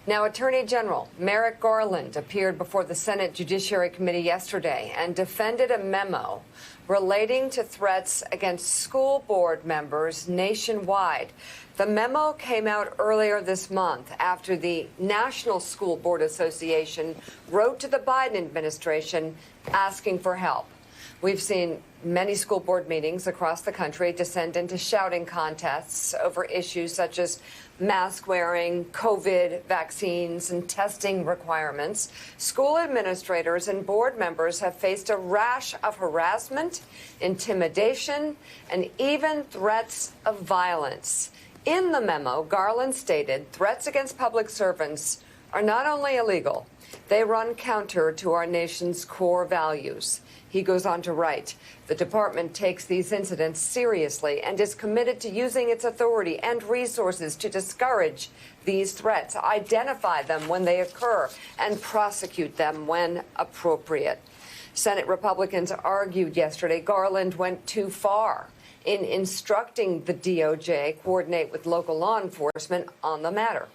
Now, Attorney General Merrick Garland appeared before the Senate Judiciary Committee yesterday and defended a memo relating to threats against school board members nationwide. The memo came out earlier this month after the National School Board Association wrote to the Biden administration asking for help. We've seen many school board meetings across the country descend into shouting contests over issues such as mask wearing, COVID vaccines, and testing requirements. School administrators and board members have faced a rash of harassment, intimidation, and even threats of violence. In the memo, Garland stated threats against public servants are not only illegal, they run counter to our nation's core values. He goes on to write, the department takes these incidents seriously and is committed to using its authority and resources to discourage these threats, identify them when they occur, and prosecute them when appropriate. Senate Republicans argued yesterday Garland went too far in instructing the DOJ coordinate with local law enforcement on the matter.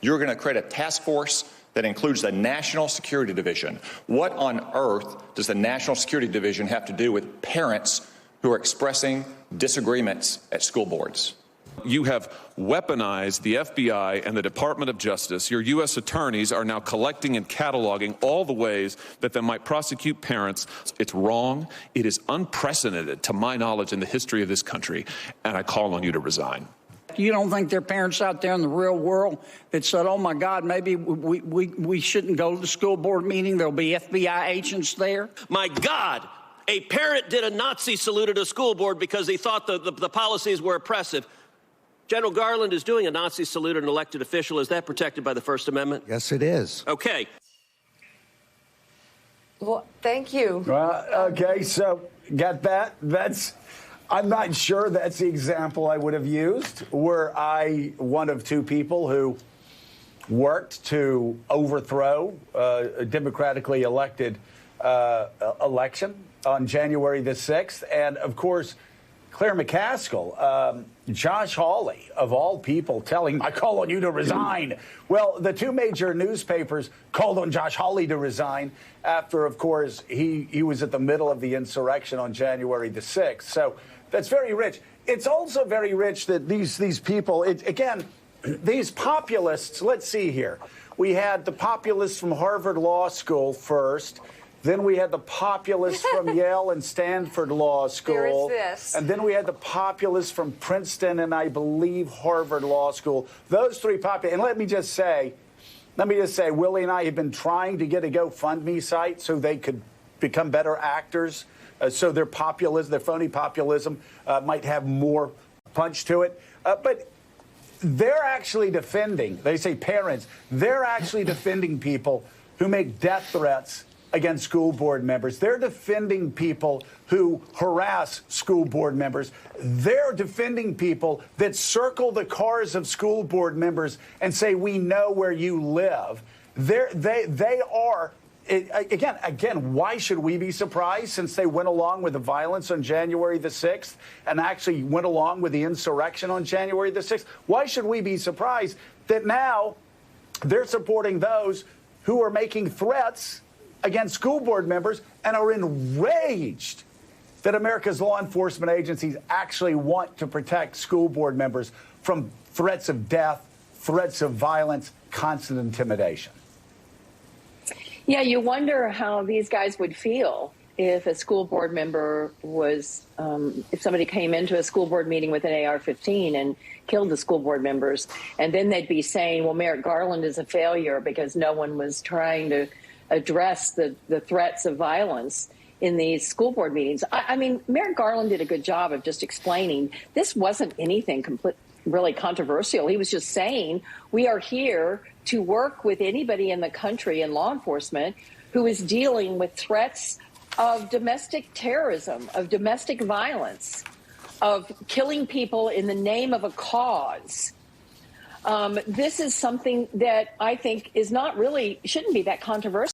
You're going to create a task force that includes the National Security Division. What on earth does the National Security Division have to do with parents who are expressing disagreements at school boards? You have weaponized the FBI and the Department of Justice. Your U.S. attorneys are now collecting and cataloging all the ways that they might prosecute parents. It's wrong. It is unprecedented, to my knowledge, in the history of this country. And I call on you to resign. You don't think there are parents out there in the real world that said, oh, my God, maybe we shouldn't go to the school board meeting. There'll be FBI agents there. My God, a parent did a Nazi salute at a school board because he thought the policies were oppressive. General Garland is doing a Nazi salute at an elected official. Is that protected by the First Amendment? Yes, it is. Okay. Well, thank you. Okay, so got that. I'm not sure that's the example I would have used were I one of two people who worked to overthrow a democratically elected election on January the 6th. And, of course, Claire McCaskill, Josh Hawley, of all people, telling, I call on you to resign. Well, the two major newspapers called on Josh Hawley to resign after, of course, he was at the middle of the insurrection on January the 6th. So that's very rich. It's also very rich that these people, again, these populists, let's see here. We had the populists from Harvard Law School first. Then we had the populists from Yale and Stanford Law School. There is this. And then we had the populists from Princeton and I believe Harvard Law School. Those three populists. And let me just say, Willie and I have been trying to get a GoFundMe site so they could become better actors. So their populism, their phony populism might have more punch to it. But they're actually defending, they say parents, they're actually defending people who make death threats against school board members. They're defending people who harass school board members. They're defending people that circle the cars of school board members and say, we know where you live. They are. Again, why should we be surprised since they went along with the violence on January the 6th and actually went along with the insurrection on January the 6th? Why should we be surprised that now they're supporting those who are making threats against school board members and are enraged that America's law enforcement agencies actually want to protect school board members from threats of death, threats of violence, constant intimidation? Yeah, you wonder how these guys would feel if a school board member was, if somebody came into a school board meeting with an AR-15 and killed the school board members, and then they'd be saying, well, Merrick Garland is a failure because no one was trying to address the threats of violence in these school board meetings. I mean, Merrick Garland did a good job of just explaining this wasn't anything really controversial. He was just saying we are here to work with anybody in the country in law enforcement who is dealing with threats of domestic terrorism, of domestic violence, of killing people in the name of a cause. This is something that I think is not really, shouldn't be that controversial.